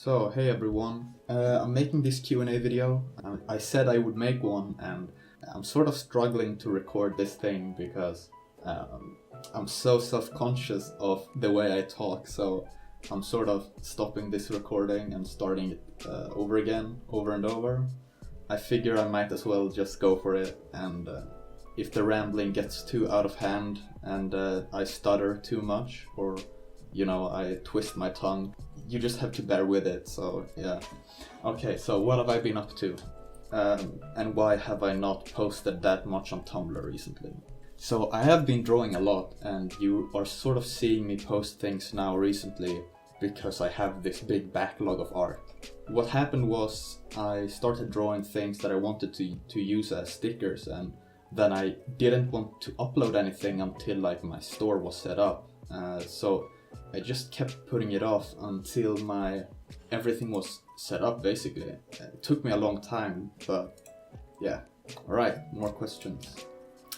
So, hey everyone, I'm making this Q&A video. I said I would make one, and I'm sort of struggling to record this thing because I'm so self-conscious of the way I talk, so I'm sort of stopping this recording and starting it over again, over and over. I figure I might as well just go for it, and if the rambling gets too out of hand and I stutter too much, or I twist my tongue, you just have to bear with it, so yeah. Okay, so what have I been up to? And why have I not posted that much on Tumblr recently? So I have been drawing a lot, and you are sort of seeing me post things now recently because I have this big backlog of art. What happened was I started drawing things that I wanted to use as stickers, and then I didn't want to upload anything until my store was set up. So I just kept putting it off until everything was set up, basically. It took me a long time, but yeah. Alright, more questions.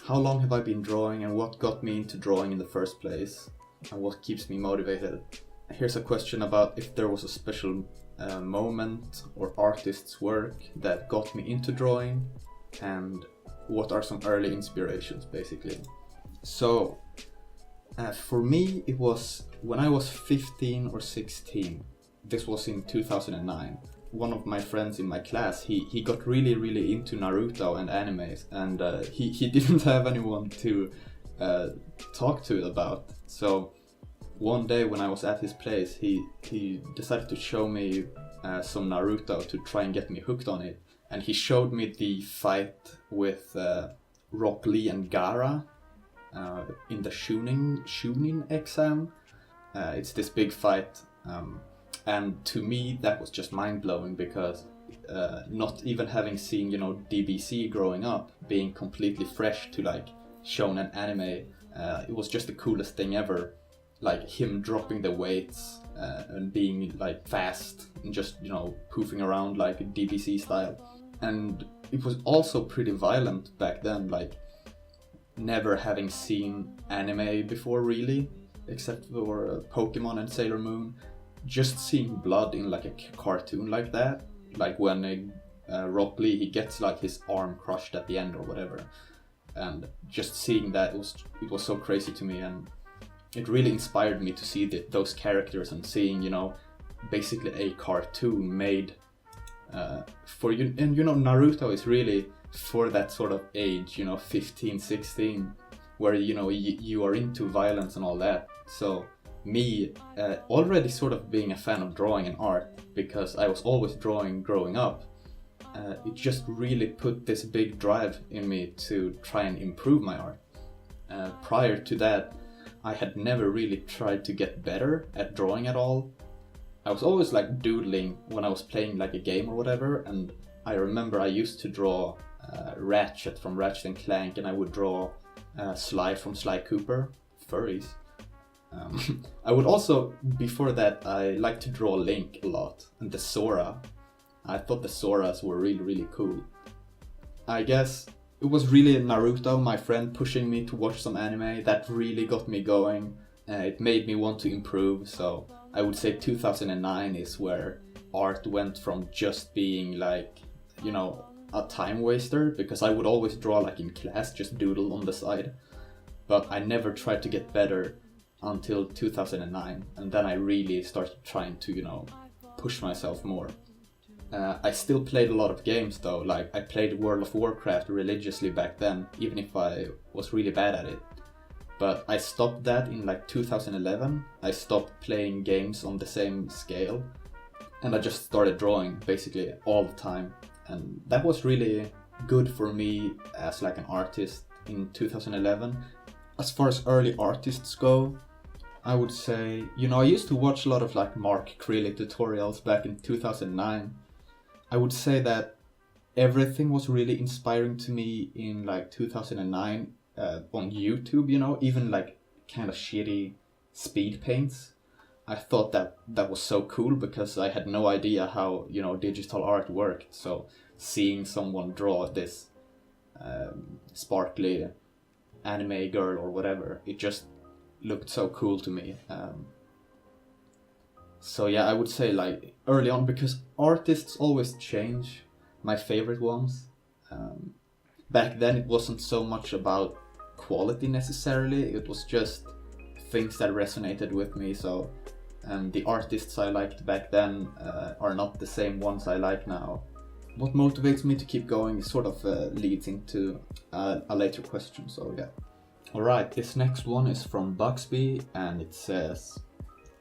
How long have I been drawing, and what got me into drawing in the first place? And what keeps me motivated? Here's a question about if there was a special moment or artist's work that got me into drawing, and what are some early inspirations, basically. So, for me, it was when I was 15 or 16. This was in 2009. One of my friends in my class, he got really into Naruto and animes, and he didn't have anyone to talk to it about. So one day when I was at his place, he decided to show me some Naruto to try and get me hooked on it. And he showed me the fight with Rock Lee and Gaara in the Shunin exam. It's this big fight, and to me that was just mind-blowing because not even having seen DBC growing up, being completely fresh to shonen anime, it was just the coolest thing ever. Him dropping the weights and being fast and just poofing around like DBC style. And it was also pretty violent back then, never having seen anime before really, except for Pokemon and Sailor Moon. Just seeing blood in a cartoon like that, when Rock Lee, he gets his arm crushed at the end or whatever, and just seeing that, it was so crazy to me, and it really inspired me to see those characters and seeing basically a cartoon made for you. And Naruto is really for that sort of age, 15, 16, where you are into violence and all that. So me already sort of being a fan of drawing and art, because I was always drawing growing up, it just really put this big drive in me to try and improve my art. Prior to that, I had never really tried to get better at drawing at all. I was always doodling when I was playing a game or whatever, and I remember I used to draw Ratchet from Ratchet and Clank, and I would draw Sly from Sly Cooper, furries. I would also, before that, I liked to draw Link a lot, and the Sora. I thought the Soras were really cool. I guess it was really Naruto, my friend, pushing me to watch some anime, that really got me going. It made me want to improve, so I would say 2009 is where art went from just being a time waster, because I would always draw in class, just doodle on the side. But I never tried to get better until 2009, and then I really started trying to, push myself more. I still played a lot of games though, I played World of Warcraft religiously back then, even if I was really bad at it. But I stopped that in 2011. I stopped playing games on the same scale, and I just started drawing basically all the time. And that was really good for me as an artist in 2011. As far as early artists go, I would say, I used to watch a lot of Mark Crilly tutorials back in 2009. I would say that everything was really inspiring to me in 2009 on YouTube, even kind of shitty speed paints. I thought that was so cool because I had no idea how, digital art worked. So seeing someone draw this sparkly anime girl or whatever, it just looked so cool to me. So yeah, I would say like early on, because artists always change. My favorite ones. Back then it wasn't so much about quality necessarily, it was just things that resonated with me. So the artists I liked back then are not the same ones I like now. What motivates me to keep going sort of leads into a later question, so yeah. Alright, this next one is from Buxby, and it says,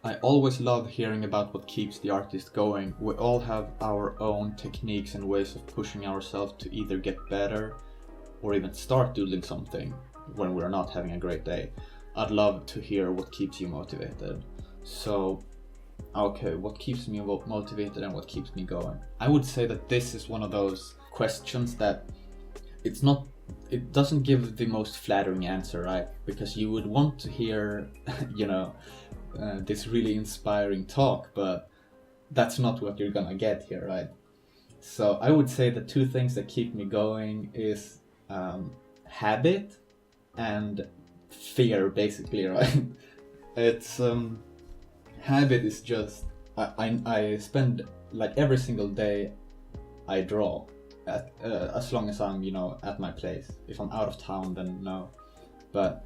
I always love hearing about what keeps the artist going. We all have our own techniques and ways of pushing ourselves to either get better or even start doing something when we're not having a great day. I'd love to hear what keeps you motivated. So, okay, what keeps me motivated and what keeps me going? I would say that this is one of those questions that it doesn't give the most flattering answer, right? Because you would want to hear, this really inspiring talk, but that's not what you're gonna get here, right? So I would say the two things that keep me going is habit and fear, basically, right? It's habit is just I spend like every single day I draw as long as I'm at my place. If I'm out of town, then no, but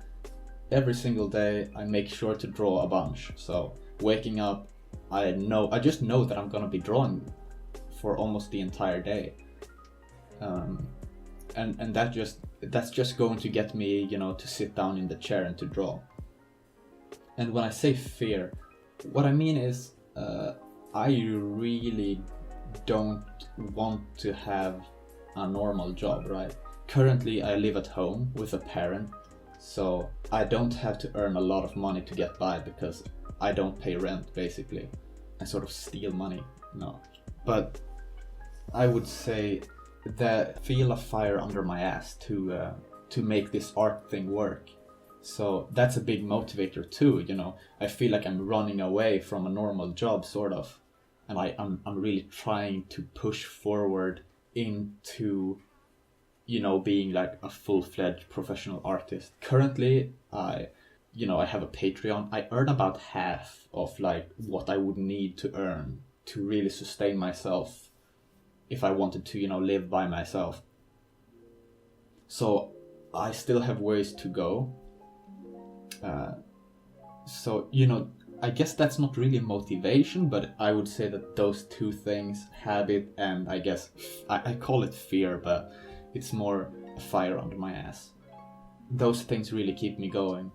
every single day I make sure to draw a bunch. So waking up, I just know that I'm gonna be drawing for almost the entire day, and that's just going to get me to sit down in the chair and to draw. And when I say fear, what I mean is I really don't want to have a normal job, right? Currently I live at home with a parent, so I don't have to earn a lot of money to get by because I don't pay rent, basically. I sort of steal money, no. But I would say that I feel a fire under my ass to make this art thing work. So that's a big motivator too, I feel like I'm running away from a normal job, sort of. And I'm really trying to push forward into being like a full-fledged professional artist. Currently I have a Patreon. I earn about half of like what I would need to earn to really sustain myself if I wanted to live by myself. So I still have ways to go. So I guess that's not really motivation, but I would say that those two things, habit and I guess I call it fear, but it's more a fire under my ass. Those things really keep me going.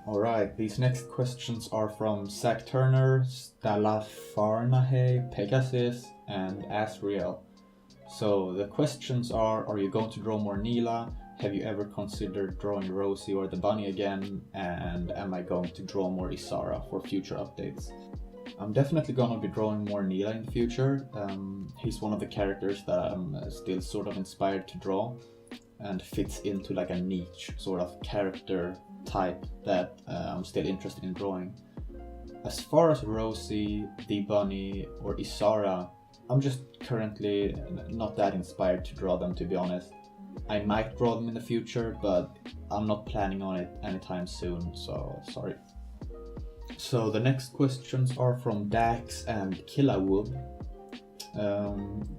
Alright, these next questions are from Zach Turner, Stella Farnahay, Pegasus, and Asriel. So the questions are you going to draw more Neela? Have you ever considered drawing Rosie or the bunny again? And am I going to draw more Isara for future updates? I'm definitely gonna be drawing more Neela in the future. He's one of the characters that I'm still sort of inspired to draw and fits into like a niche sort of character type that I'm still interested in drawing. As far as Rosie, the bunny, or Isara, I'm just currently not that inspired to draw them, to be honest. I might draw them in the future, but I'm not planning on it anytime soon, so sorry. So the next questions are from Dax and Killawoob.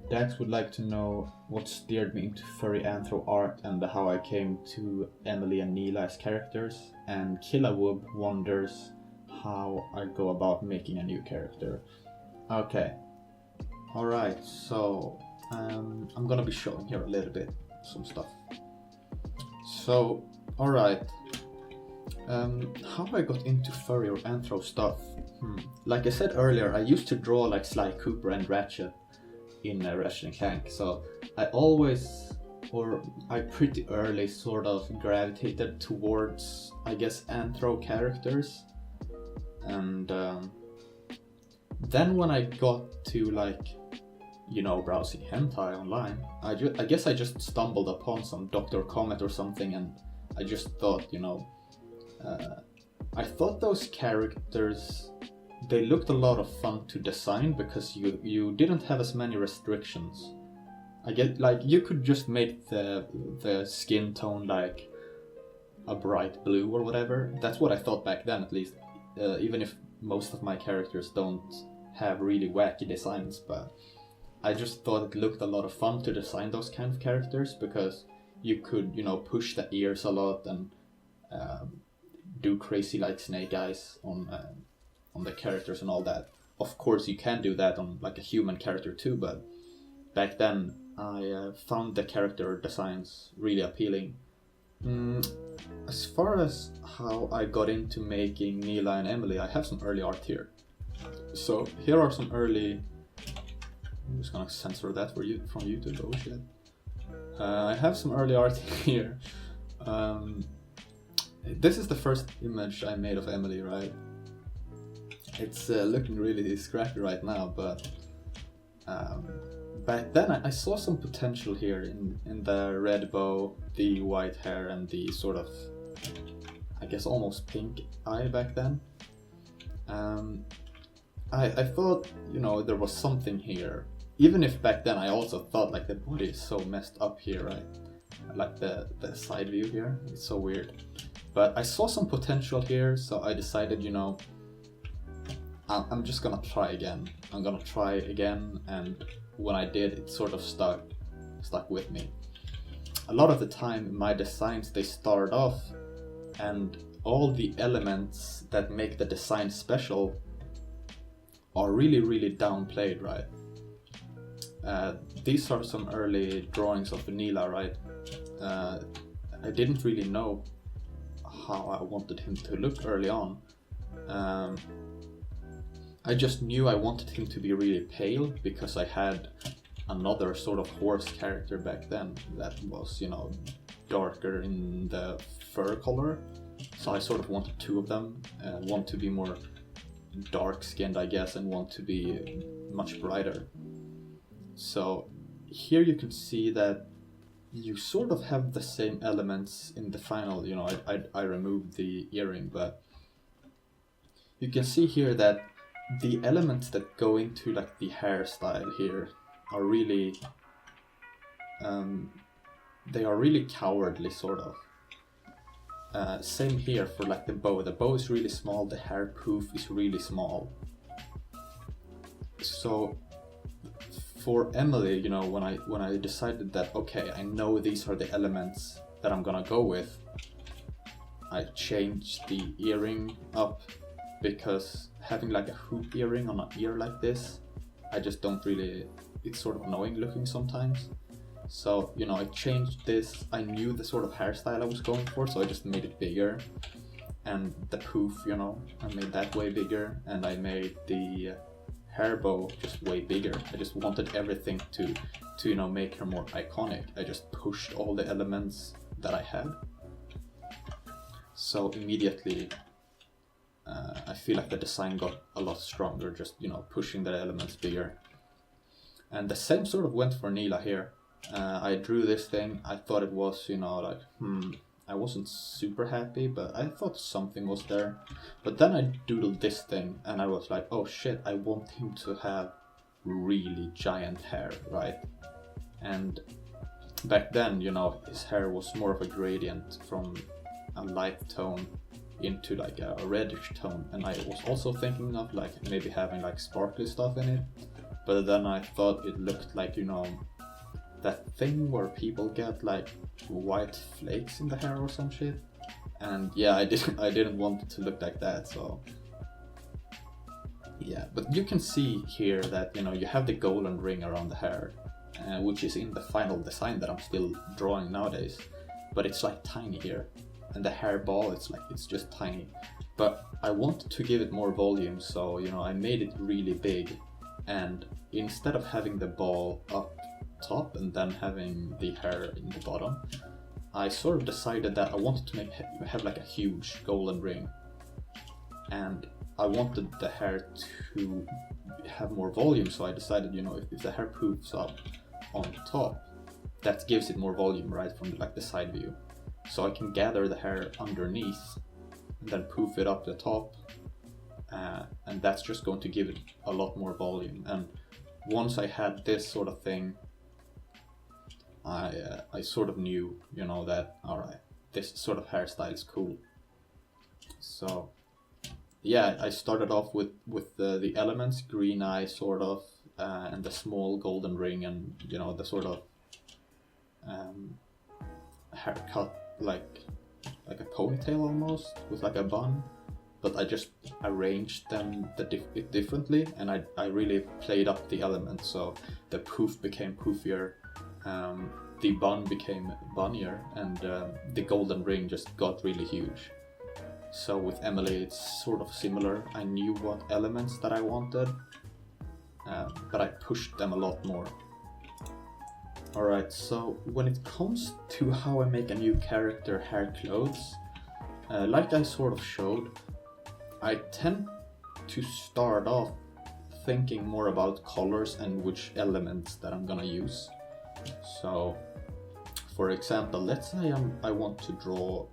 Dax would like to know what steered me into furry anthro art and how I came to Emily and Neela as characters, and Killawoob wonders how I go about making a new character. Okay, alright, so I'm gonna be showing here a little bit some stuff. So, alright, how I got into furry or anthro stuff? Like I said earlier, I used to draw like Sly Cooper and Ratchet in Ratchet & Clank, so I pretty early sort of gravitated towards, I guess, anthro characters. And then when I got to like browsing hentai online, I guess I just stumbled upon some Dr. Comet or something, and I just thought, I thought those characters, they looked a lot of fun to design because you didn't have as many restrictions. I get like you could just make the skin tone like a bright blue or whatever. That's what I thought back then, at least. Even if most of my characters don't have really wacky designs, but I just thought it looked a lot of fun to design those kind of characters, because you could, you know, push the ears a lot and do crazy like snake eyes on the characters and all that. Of course, you can do that on like a human character too, but back then I found the character designs really appealing. As far as how I got into making Neela and Emily, I have some early art here. So here are some early. I'm just gonna censor that for you from YouTube. Oh shit! I have some early art here. This is the first image I made of Emily, right? It's looking really scrappy right now, but back then I saw some potential here in the red bow, the white hair, and the sort of, I guess, almost pink eye back then. I thought, you know, there was something here. Even if back then I also thought like the body is so messed up here, right? Like the side view here, it's so weird. But I saw some potential here, so I decided, you know, I'm just gonna try again. I'm gonna try again, and when I did, it sort of stuck with me. A lot of the time, my designs, they start off, and all the elements that make the design special are really, really downplayed, right? These are some early drawings of Neela, right? I didn't really know how I wanted him to look early on. I just knew I wanted him to be really pale, because I had another sort of horse character back then that was, you know, darker in the fur color. So I sort of wanted two of them, one to be more dark skinned, I guess, and one to be much brighter. So here you can see that you sort of have the same elements in the final. You know, I removed the earring, but you can see here that the elements that go into like the hairstyle here are really they are really cowardly, sort of. Same here for like the bow. The bow is really small, the hair poof is really small. So for Emily, you know, when I decided that, okay, I know these are the elements that I'm gonna go with, I changed the earring up, because having like a hoop earring on an ear like this, I just don't really, it's sort of annoying looking sometimes. So, you know, I changed this. I knew the sort of hairstyle I was going for, so I just made it bigger. And the poof, you know, I made that way bigger, and I made the hair bow just way bigger. I just wanted everything to you know, make her more iconic. I just pushed all the elements that I had. So immediately, I feel like the design got a lot stronger, just, you know, pushing the elements bigger. And the same sort of went for Neela here. I drew this thing, I thought it was, you know, like, I wasn't super happy, but I thought something was there. But then I doodled this thing, and I was like, oh shit, I want him to have really giant hair, right? And back then, you know, his hair was more of a gradient from a light tone into like a reddish tone, and I was also thinking of like maybe having like sparkly stuff in it, but then I thought it looked like, you know, that thing where people get like white flakes in the hair or some shit, and yeah, I didn't want it to look like that. So yeah, but you can see here that, you know, you have the golden ring around the hair, which is in the final design that I'm still drawing nowadays, but it's like tiny here, and the hair ball, it's just tiny. But I wanted to give it more volume, so, you know, I made it really big, and instead of having the ball up top and then having the hair in the bottom, I sort of decided that I wanted to have like a huge golden ring, and I wanted the hair to have more volume. So I decided, you know, if the hair poofs up on top, that gives it more volume, right, from like the side view. So I can gather the hair underneath and then poof it up the top, and that's just going to give it a lot more volume. And once I had this sort of thing, I sort of knew, you know, that alright, this sort of hairstyle is cool. So yeah, I started off with the elements, green eye sort of, and the small golden ring, and you know the sort of haircut like a ponytail almost with like a bun, but I just arranged them differently, and I really played up the elements, so the poof became poofier, the bun became bunnier, and the golden ring just got really huge. So with Emily it's sort of similar. I knew what elements that I wanted, but I pushed them a lot more. Alright, so when it comes to how I make a new character hair clothes, like I sort of showed, I tend to start off thinking more about colors and which elements that I'm gonna use. So, for example, let's say I want to draw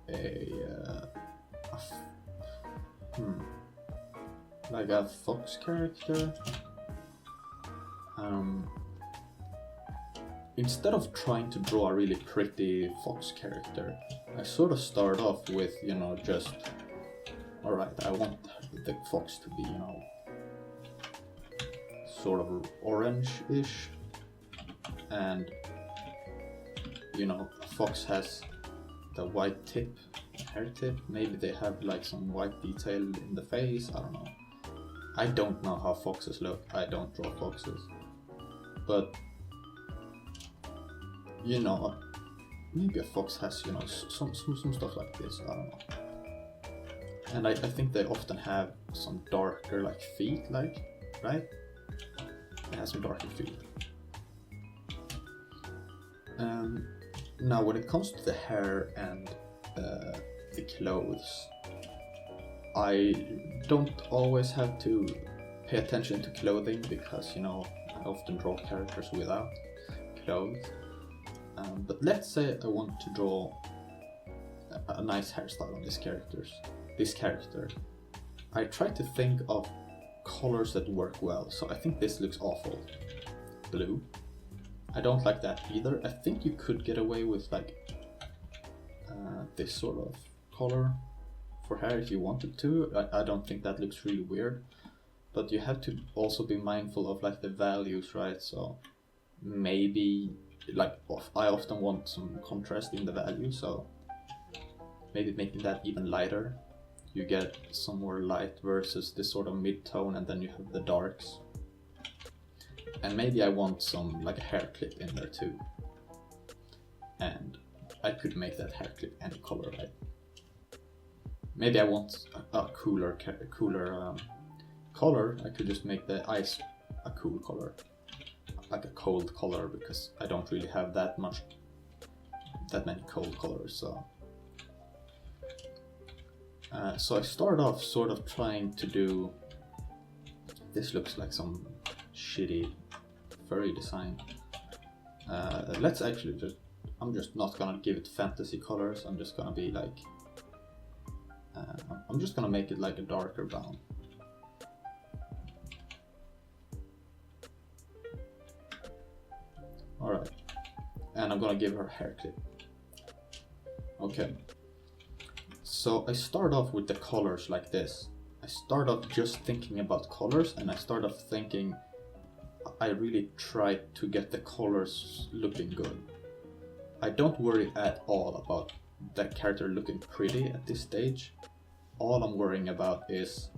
like a fox character. Instead of trying to draw a really pretty fox character, I sort of start off with, you know, just, alright, I want the fox to be, you know, sort of orange-ish, and, you know, a fox has the white tip, hair tip, maybe they have like some white detail in the face, I don't know. I don't know how foxes look, I don't draw foxes, but you know, maybe a fox has, you know, some stuff like this, I don't know. And I think they often have some darker like feet, like, right? It has some darker feet. Now when it comes to the hair and the clothes, I don't always have to pay attention to clothing because, you know, I often draw characters without clothes. But let's say I want to draw a nice hairstyle on this character. I try to think of colors that work well. So I think this looks awful. Blue. I don't like that either. I think you could get away with like this sort of color for hair if you wanted to. I don't think that looks really weird. But you have to also be mindful of like the values, right? So maybe like I often want some contrast in the value, so maybe making that even lighter. You get some more light versus this sort of mid-tone, and then you have the darks. And maybe I want some like a hair clip in there too. And I could make that hair clip any color, right? Maybe I want a cooler color. I could just make the eyes a cool color, like a cold color, because I don't really have that many cold colors. So I start off sort of trying to do. This looks like some shitty furry design. Let's actually I'm just not gonna give it fantasy colors. I'm just gonna be like. I'm just gonna make it like a darker brown. Alright, and I'm gonna give her a hair clip. Okay, so I start off with the colors like this. I start off just thinking about colors, and I start off thinking I really try to get the colors looking good. I don't worry at all about the character looking pretty at this stage. All I'm worrying about is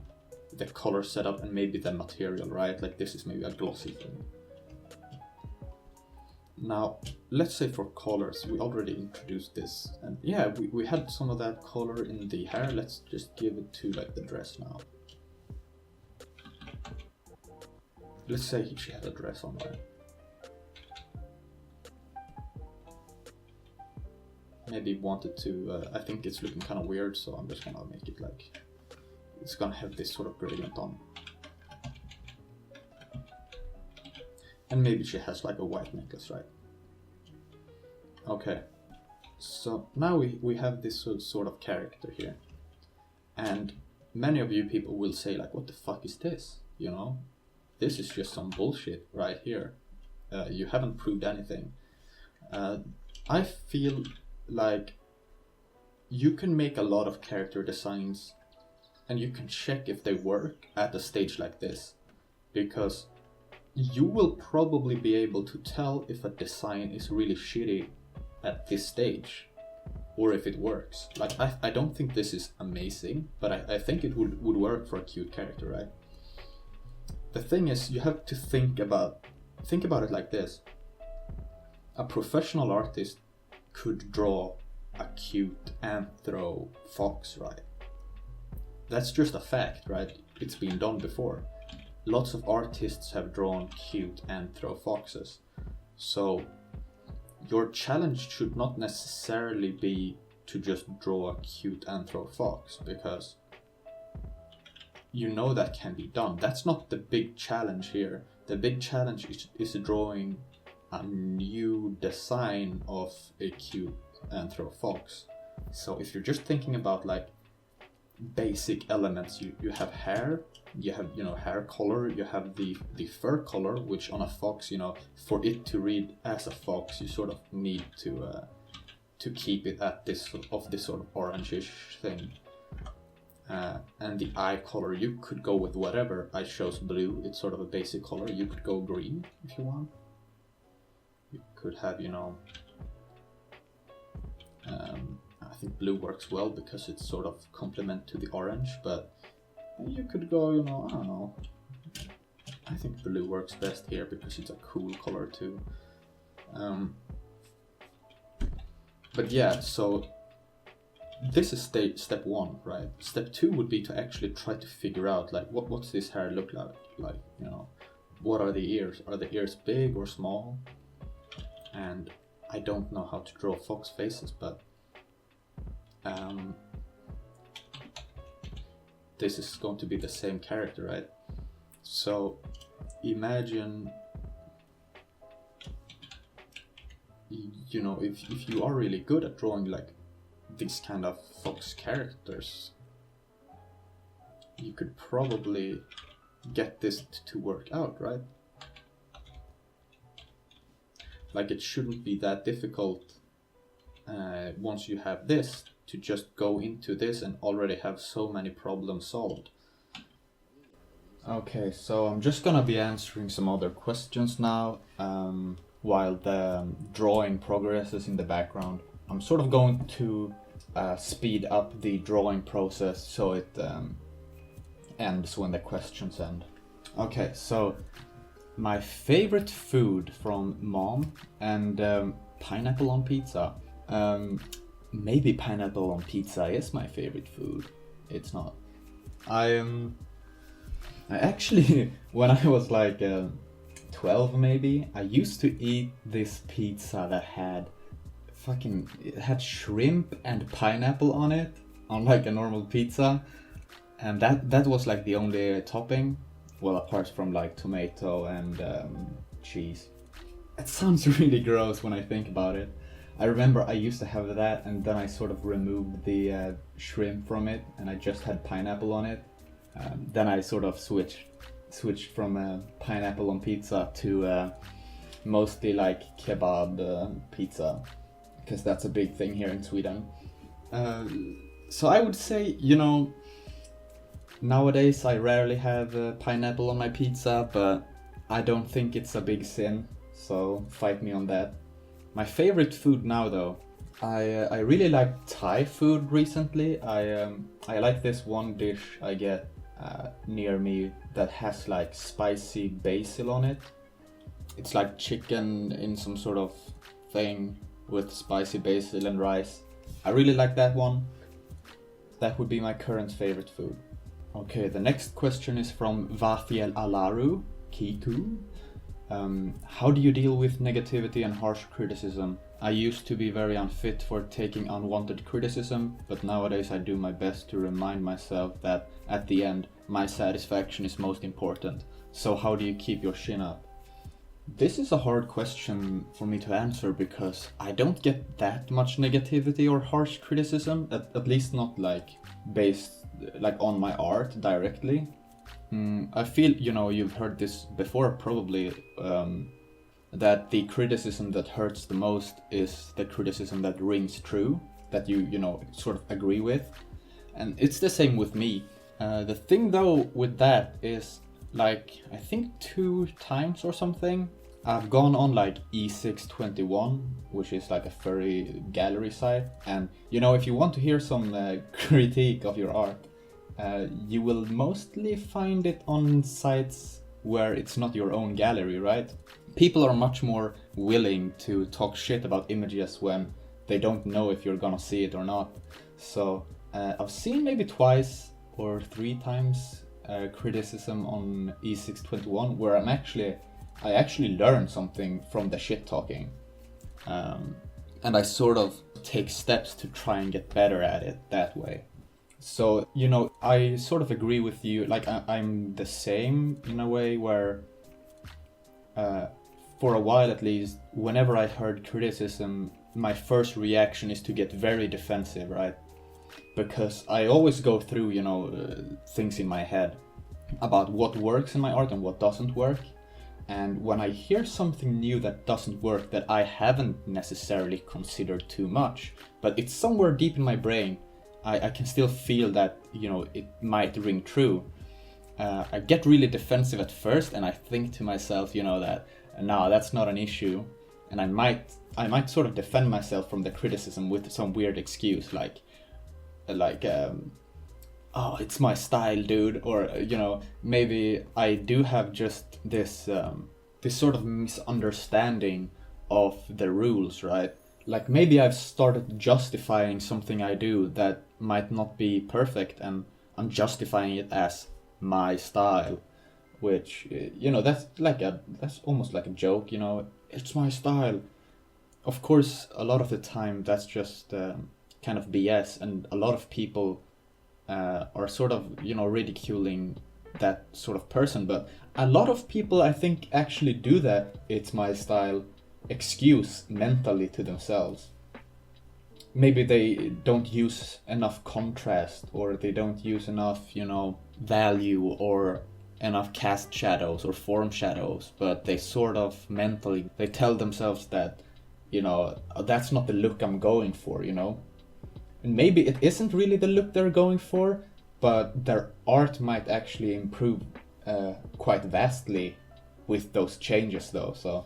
the color setup and maybe the material, right? Like this is maybe a glossy thing. Now, let's say for colors, we already introduced this, and yeah, we had some of that color in the hair. Let's just give it to like the dress now. Let's say she had a dress on, right? Maybe wanted to, I think it's looking kind of weird, so I'm just gonna make it like, it's gonna have this sort of gradient on. And maybe she has like a white necklace, right? Okay, so now we have this sort of character here. And many of you people will say like, what the fuck is this? You know, this is just some bullshit right here. You haven't proved anything. I feel like you can make a lot of character designs and you can check if they work at a stage like this, because you will probably be able to tell if a design is really shitty at this stage or if it works. Like, I don't think this is amazing, but I think it would work for a cute character, right? The thing is, you have to think about it like this. A professional artist could draw a cute anthro fox, right? That's just a fact, right? It's been done before. Lots of artists have drawn cute anthro foxes. So your challenge should not necessarily be to just draw a cute anthro fox, because you know that can be done. That's not the big challenge here. The big challenge is drawing a new design of a cute anthro fox. So if you're just thinking about like basic elements, you have hair, you have, you know, hair color, you have the fur color, which on a fox, you know, for it to read as a fox, you sort of need to keep it at this sort of orangish thing. And the eye color, you could go with whatever. I chose blue, it's sort of a basic color. You could go green if you want. You could have, you know, I think blue works well because it's sort of complement to the orange, but you could go, you know, I don't know. I think blue works best here because it's a cool color too. But yeah, so this is step one, right? Step two would be to actually try to figure out like what's this hair look like, you know, what are the ears? Are the ears big or small? And I don't know how to draw fox faces, but this is going to be the same character, right? So imagine, you know, if you are really good at drawing like these kind of fox characters, you could probably get this to work out, right? Like, it shouldn't be that difficult once you have this to just go into this and already have so many problems solved. Okay, so I'm just gonna be answering some other questions now while the drawing progresses in the background. I'm sort of going to speed up the drawing process so it ends when the questions end. Okay, so my favorite food from Mom and pineapple on pizza. Maybe pineapple on pizza is my favorite food. It's not. I actually, when I was like 12 maybe, I used to eat this pizza that had it had shrimp and pineapple on it, on like a normal pizza, and that was like the only topping, well, apart from like tomato and cheese. It sounds really gross when I think about it. I remember I used to have that, and then I sort of removed the shrimp from it, and I just had pineapple on it. Then I sort of switched from pineapple on pizza to mostly like kebab pizza, because that's a big thing here in Sweden. So I would say, you know, nowadays I rarely have pineapple on my pizza, but I don't think it's a big sin, so fight me on that. My favorite food now, though, I really like Thai food recently. I like this one dish I get near me that has like spicy basil on it. It's like chicken in some sort of thing with spicy basil and rice. I really like that one. That would be my current favorite food. Okay, the next question is from Vafiel Alaru Kiku. How do you deal with negativity and harsh criticism? I used to be very unfit for taking unwanted criticism, but nowadays I do my best to remind myself that at the end, my satisfaction is most important. So how do you keep your chin up? This is a hard question for me to answer because I don't get that much negativity or harsh criticism, at least not like based like on my art directly. I feel, you know, you've heard this before probably, that the criticism that hurts the most is the criticism that rings true, that you know, sort of agree with. And it's the same with me. The thing though with that is, like, I think 2 times or something, I've gone on like E621, which is like a furry gallery site, and you know, if you want to hear some critique of your art, you will mostly find it on sites where it's not your own gallery, right? People are much more willing to talk shit about images when they don't know if you're gonna see it or not. So I've seen maybe 2 or 3 times criticism on E621 where I actually learn something from the shit talking, and I sort of take steps to try and get better at it that way. So, you know, I sort of agree with you. Like, I'm the same in a way where, for a while at least, whenever I heard criticism, my first reaction is to get very defensive, right? Because I always go through, you know, things in my head about what works in my art and what doesn't work. And when I hear something new that doesn't work, that I haven't necessarily considered too much, but it's somewhere deep in my brain, I can still feel that, you know, it might ring true. I get really defensive at first, and I think to myself, you know, that no, that's not an issue, and I might sort of defend myself from the criticism with some weird excuse like oh, it's my style, dude, or you know, maybe I do have just this sort of misunderstanding of the rules, right? Like, maybe I've started justifying something I do that might not be perfect, and I'm justifying it as my style, which, you know, that's almost like a joke, you know, it's my style. Of course, a lot of the time that's just kind of BS, and a lot of people are sort of, you know, ridiculing that sort of person, but a lot of people, I think, actually do that "it's my style" excuse mentally to themselves. Maybe they don't use enough contrast, or they don't use enough, you know, value or enough cast shadows or form shadows, but they sort of mentally, they tell themselves that, you know, that's not the look I'm going for, you know. And maybe it isn't really the look they're going for, but their art might actually improve quite vastly with those changes though. So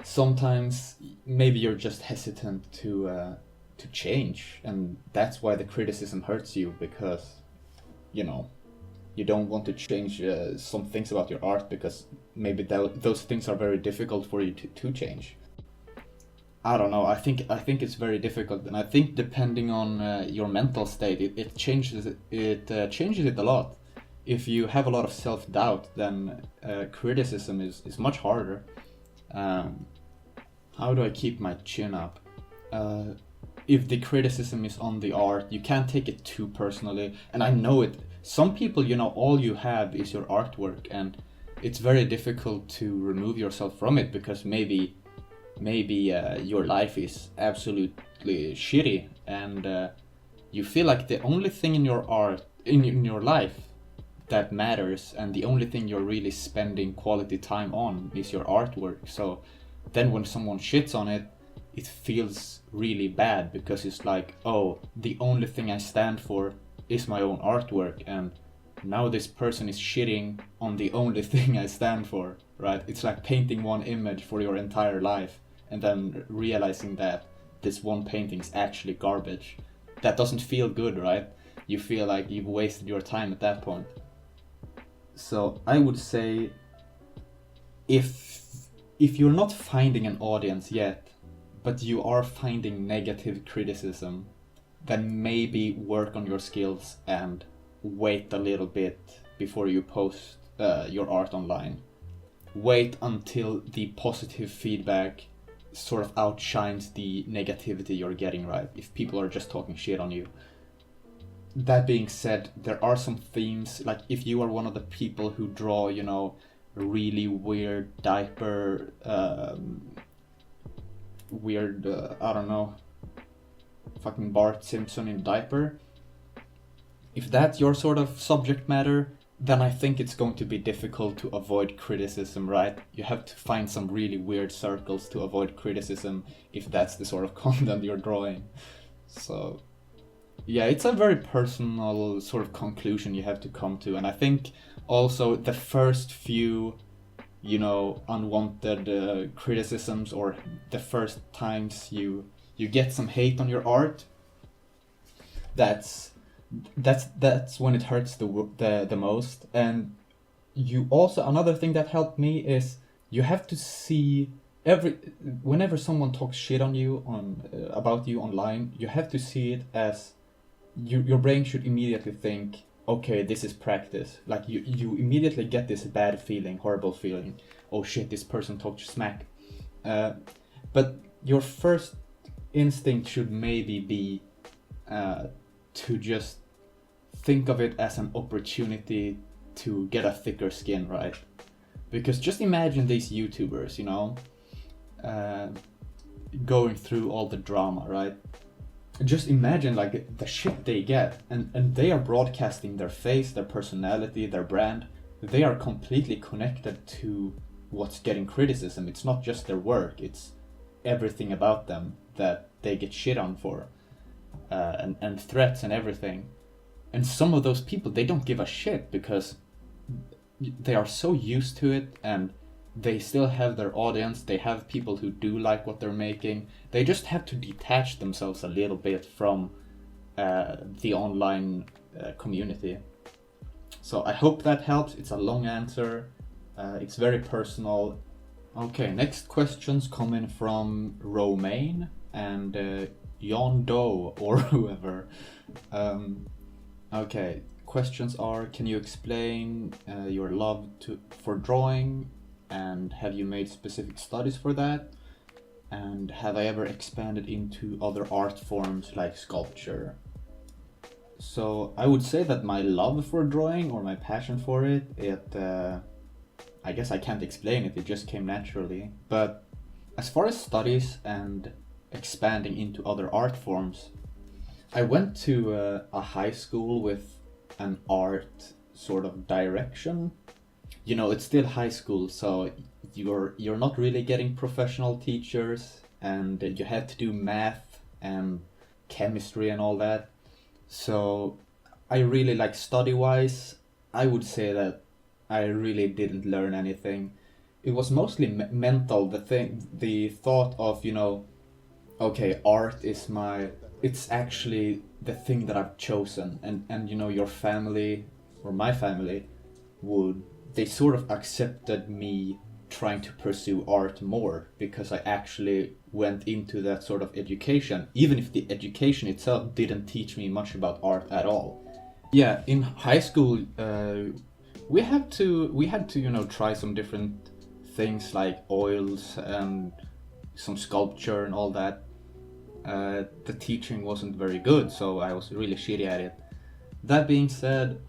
sometimes maybe you're just hesitant to change, and that's why the criticism hurts you, because, you know, you don't want to change some things about your art because maybe those things are very difficult for you to change. I don't know. I think it's very difficult, and I think depending on your mental state, it changes it a lot. If you have a lot of self-doubt, then criticism is much harder. How do I keep my chin up? If the criticism is on the art, you can't take it too personally. And I know it. Some people, you know, all you have is your artwork, and it's very difficult to remove yourself from it because maybe your life is absolutely shitty, and you feel like the only thing in your art, in your life, that matters, and the only thing you're really spending quality time on is your artwork. So then when someone shits on it, it feels really bad, because it's like, oh, the only thing I stand for is my own artwork, and now this person is shitting on the only thing I stand for, right? It's like painting one image for your entire life and then realizing that this one painting is actually garbage. That doesn't feel good, right? You feel like you've wasted your time at that point. So I would say, if you're not finding an audience yet, but you are finding negative criticism, then maybe work on your skills and wait a little bit before you post your art online. Wait until the positive feedback sort of outshines the negativity you're getting, right? If people are just talking shit on you. That being said, there are some themes, like if you are one of the people who draw, you know, really weird diaper, I don't know, fucking Bart Simpson in a diaper. If that's your sort of subject matter, then I think it's going to be difficult to avoid criticism, right? You have to find some really weird circles to avoid criticism if that's the sort of content you're drawing. So Yeah, it's a very personal sort of conclusion you have to come to, and I think also the first few, unwanted criticisms, or the first times you get some hate on your art, that's that's when it hurts the most. And you also, another thing that helped me is you have to see every whenever someone talks shit on you on about you online, you have to see it as your brain should immediately think, okay, this is practice. Like you immediately get this bad feeling, horrible feeling. Oh shit, this person talked smack. But your first instinct should maybe be to just think of it as an opportunity to get a thicker skin, right? Because just imagine these YouTubers, going through all the drama, right? Just imagine like the shit they get, and they are broadcasting their face, their personality, their brand. They are completely connected to what's getting criticism. It's not just their work, it's everything about them that they get shit on for, and threats and everything. And some of those people, they don't give a shit because they are so used to it, and they still have their audience. They have people who do like what they're making. They just have to detach themselves a little bit from the online community. So I hope that helps. It's a long answer. It's very personal. Okay, next questions coming from Romaine and Yon Doe or whoever. Okay, questions are: can you explain your love for drawing, and have you made specific studies for that? And have I ever expanded into other art forms like sculpture? So I would say that my love for drawing, or my passion for it, I guess I can't explain it, it just came naturally. But as far as studies and expanding into other art forms, I went to a high school with an art sort of direction. It's still high school, so you're not really getting professional teachers, and you had to do math and chemistry and all that. So I really, like, study-wise, I would say that I really didn't learn anything. It was mostly mental, the thought of, okay, art is it's actually the thing that I've chosen. And your family, or my family, they sort of accepted me trying to pursue art more because I actually went into that sort of education, even if the education itself didn't teach me much about art at all. Yeah, in high school, we had to try some different things like oils and some sculpture and all that. The teaching wasn't very good, so I was really shitty at it. That being said,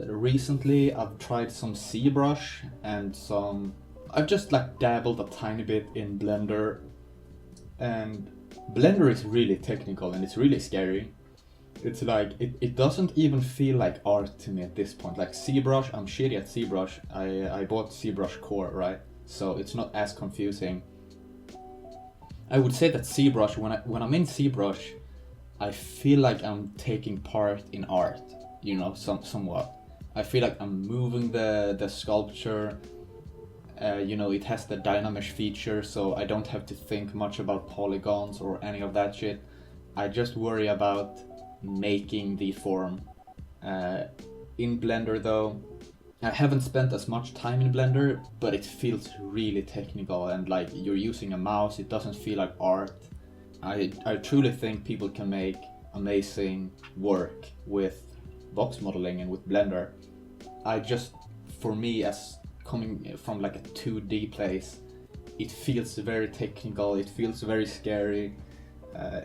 recently I've tried some ZBrush and I've just like dabbled a tiny bit in Blender, and Blender is really technical and it's really scary. It's like, it doesn't even feel like art to me at this point. Like ZBrush, I'm shitty at ZBrush. I bought ZBrush Core, right? So it's not as confusing. I would say that ZBrush, when I'm in ZBrush, I feel like I'm taking part in art, somewhat. I feel like I'm moving the sculpture. It has the dynamic feature, so I don't have to think much about polygons or any of that shit. I just worry about making the form. In Blender though, I haven't spent as much time in Blender, but it feels really technical, and like you're using a mouse, it doesn't feel like art. I truly think people can make amazing work with box modeling and with Blender. For me, as coming from like a 2D place, it feels very technical, it feels very scary.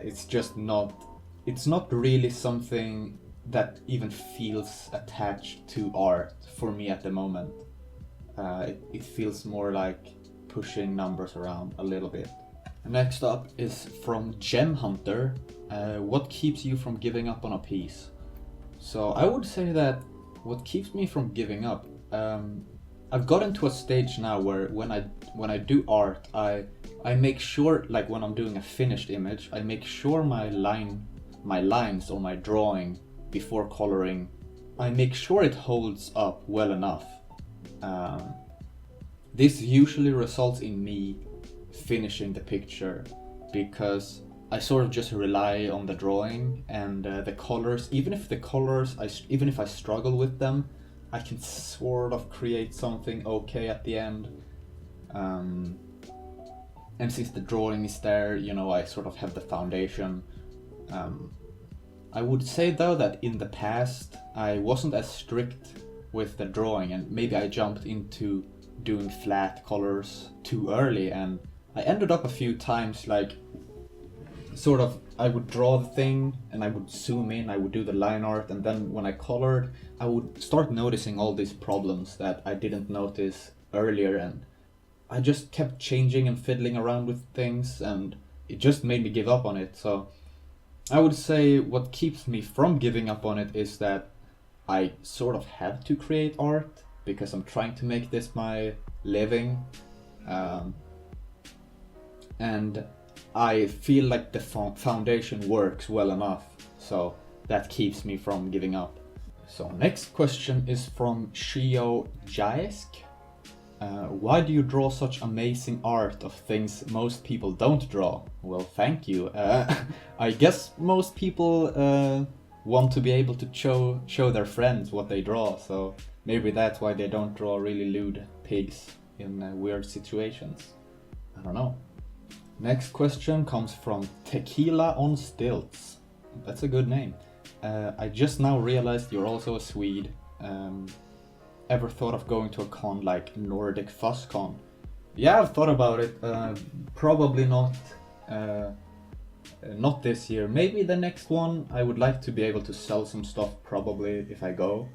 It's not really something that even feels attached to art for me at the moment. It feels more like pushing numbers around a little bit. Next up is from Gem Hunter. What keeps you from giving up on a piece? So I would say that what keeps me from giving up, I've gotten to a stage now where when I do art, I make sure, like when I'm doing a finished image, I make sure my line my lines or my drawing before coloring, I make sure it holds up well enough. This usually results in me finishing the picture because I sort of just rely on the drawing and the colors. Even if I struggle with them, I can sort of create something okay at the end. And since the drawing is there, you know, I sort of have the foundation. I would say though that in the past I wasn't as strict with the drawing, and maybe I jumped into doing flat colors too early, and I ended up a few times like sort of I would draw the thing and I would zoom in, I would do the line art, and then when I colored I would start noticing all these problems that I didn't notice earlier, and I just kept changing and fiddling around with things, and it just made me give up on it. So I would say what keeps me from giving up on it is that I sort of have to create art because I'm trying to make this my living, and I feel like the foundation works well enough, so that keeps me from giving up. So next question is from Shio Jaesk. Why do you draw such amazing art of things most people don't draw? Well, thank you. I guess most people want to be able to show their friends what they draw, so maybe that's why they don't draw really lewd pigs in weird situations. I don't know. Next question comes from Tequila on Stilts. That's a good name. I just now realized you're also a Swede. Ever thought of going to a con like Nordic FuzzCon? Yeah, I've thought about it. Probably not this year. Maybe the next one. I would like to be able to sell some stuff probably if I go.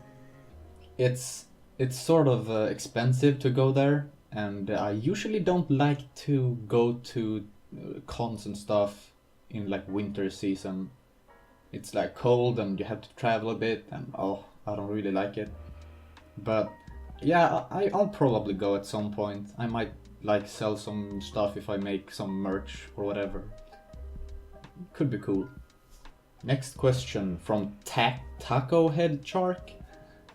It's sort of expensive to go there, and I usually don't like to go to cons and stuff in like winter season. It's like cold and you have to travel a bit, and I don't really like it. But yeah, I'll probably go at some point. I might like sell some stuff if I make some merch or whatever. Could be cool. Next question from Taco Head Shark.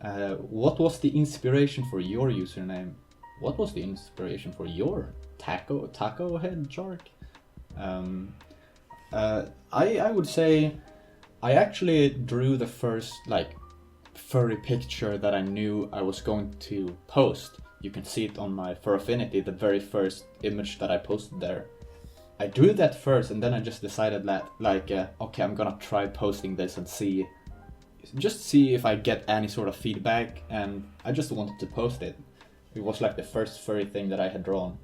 What was the inspiration for your username? What was the inspiration for your Taco Head Shark? I would say I actually drew the first like furry picture that I knew I was going to post. You can see it on my Fur Affinity, the very first image that I posted there. I drew that first, and then I just decided that okay, I'm gonna try posting this and see if I get any sort of feedback, and I just wanted to post it. It was like the first furry thing that I had drawn.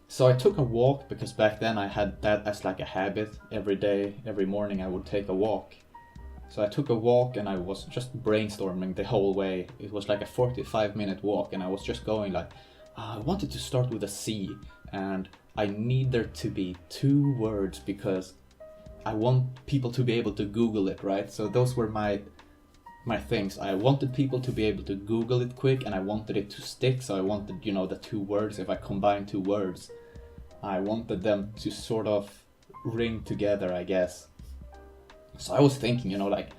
So I took a walk, because back then I had that as like a habit. Every day, every morning I would take a walk. So I took a walk and I was just brainstorming the whole way. It was like a 45-minute walk, and I was just going like, I wanted to start with a C, and I need there to be 2 words because I want people to be able to Google it, right? So those were my things. I wanted people to be able to Google it quick, and I wanted it to stick, so I wanted, you know, the 2 words. If I combine 2 words, I wanted them to sort of ring together, I guess. So I was thinking, you know, like,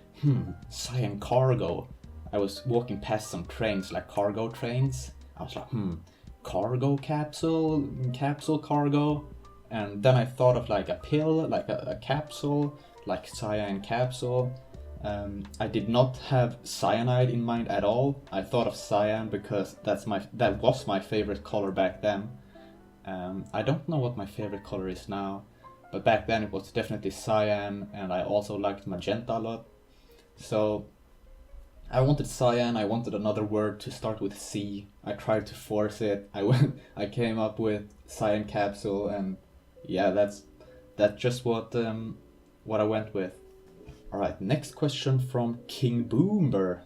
Cyan Cargo. I was walking past some trains, like cargo trains. I was like, cargo capsule, capsule cargo. And then I thought of like a pill, like a capsule, like CyanCapsule. I did not have cyanide in mind at all. I thought of cyan because that was my favorite color back then. I don't know what my favorite color is now, but back then it was definitely cyan, and I also liked magenta a lot. So I wanted cyan, I wanted another word to start with C. I tried to force it. I came up with CyanCapsule, and yeah, that's just what I went with. Alright, next question from King Boomer.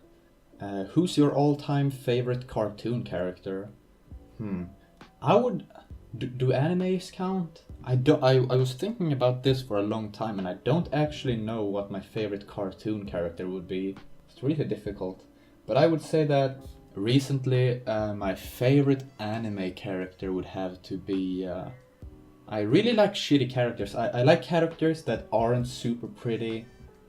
Who's your all-time favorite cartoon character? I would... Do animes count? I was thinking about this for a long time, and I don't actually know what my favorite cartoon character would be. It's really difficult. But I would say that recently my favorite anime character would have to be... I really like shitty characters. I like characters that aren't super pretty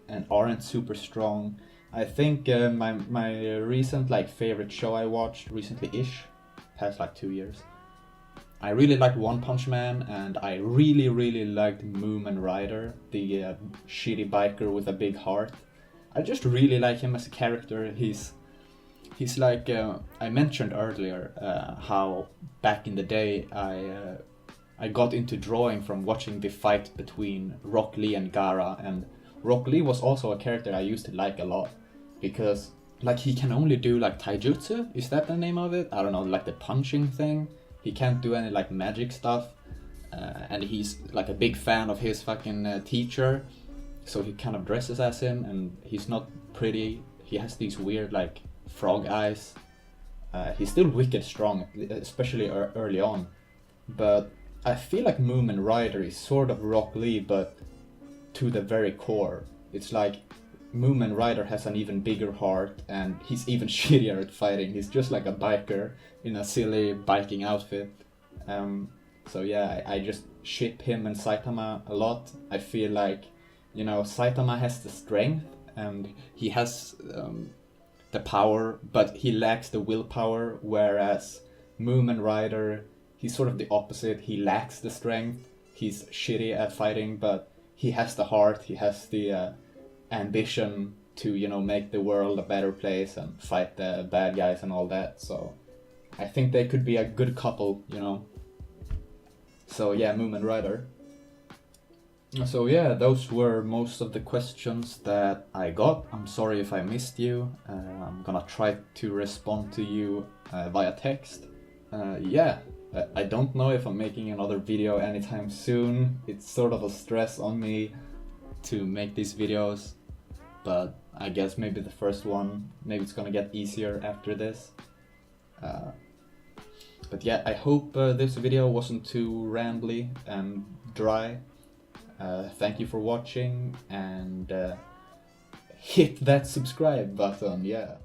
and aren't super strong. I think my recent like favorite show I watched recently-ish, past like 2 years, I really liked One Punch Man, and I really liked Moomin Rider, the shitty biker with a big heart. I just really like him as a character. He's like I mentioned earlier how back in the day I got into drawing from watching the fight between Rock Lee and Gaara, and Rock Lee was also a character I used to like a lot because like he can only do like taijutsu, is that the name of it? I don't know, like the punching thing. He can't do any like magic stuff, and he's like a big fan of his fucking teacher, so he kind of dresses as him, and he's not pretty. He has these weird like frog eyes. He's still wicked strong, especially early on, but I feel like Moomin Rider is sort of Rock Lee, but to the very core. It's like Moomin Rider has an even bigger heart, and he's even shittier at fighting. He's just like a biker in a silly biking outfit. So yeah, I just ship him and Saitama a lot. I feel like, you know, Saitama has the strength and he has the power, but he lacks the willpower, whereas Moomin Rider, he's sort of the opposite. He lacks the strength, he's shitty at fighting, but he has the heart, he has the ambition to, you know, make the world a better place and fight the bad guys and all that. So I think they could be a good couple, you know. So yeah, Moomin Rider. So yeah, those were most of the questions that I got. I'm sorry if I missed you. I'm gonna try to respond to you via text. Yeah, I don't know if I'm making another video anytime soon. It's sort of a stress on me to make these videos, but I guess maybe the first one, maybe it's gonna get easier after this. But yeah, I hope this video wasn't too rambly and dry. Thank you for watching, and hit that subscribe button, yeah.